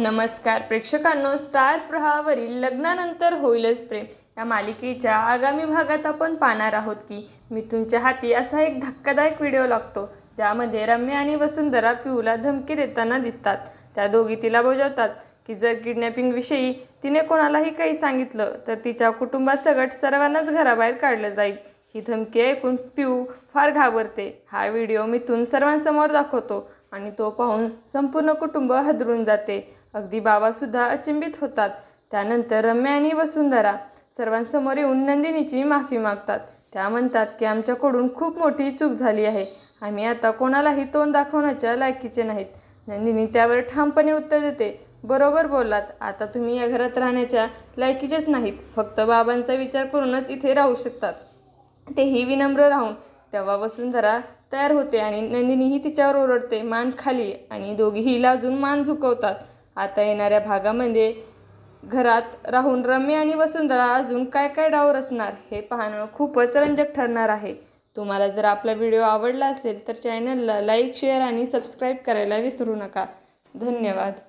नमस्कार प्रेक्षकांनो, स्टार प्रवाहावरील लग्नानंतर होईलच प्रेम या मालिकेच्या आगामी भागात आपण पाहणार आहोत की मिथुनच्या हाती असा एक धक्कादायक व्हिडिओ लागतो ज्यामध्ये रम्या आणि वसुंधरा पिऊला धमकी देताना दिसतात। त्या दोघी तिला बजावतात की जर किडनॅपिंग विषयी तिने कोणालाही काही सांगितलं तर तिच्या कुटुंबासकट सर्वांनाच घराबाहेर काढलं जाईल। ही धमकी ऐकून पिऊ फार घाबरते। हा व्हिडिओ मिथुन सर्वांसमोर दाखवतो आणि तो पाहून संपूर्ण कुटुंब हादरून जाते। अगदी बाबासुद्धा अचंबित होतात। त्यानंतर रम्या आणि वसुंधरा सर्वांसमोर येऊन नंदिनीची माफी मागतात। त्या म्हणतात की आमच्याकडून खूप मोठी चूक झाली आहे, आम्ही आता कोणालाही तोंड दाखवण्याच्या लायकीचे नाहीत। नंदिनी त्यावर ठामपणे उत्तर देते, बरोबर बोललात, आता तुम्ही या घरात राहण्याच्या लायकीचेच नाहीत, फक्त बाबांचा विचार करूनच इथे राहू शकतात, तेही विनम्र राहून। तेव्हा वसुंधरा तयार होते आणि नंदिनीही तिच्यावर ओरडते, मान खाली, आणि दोघीही लाजून मान झुकवतात। आता येणाऱ्या भागामध्ये घरात राहून रम्या आणि वसुंधरा अजून काय काय डाव रचणार हे पाहणं खूपच रंजक ठरणार आहे। तुम्हाला जर आपला व्हिडिओ आवडला असेल तर चॅनलला लाईक, शेअर आणि सबस्क्राईब करायला विसरू नका। धन्यवाद।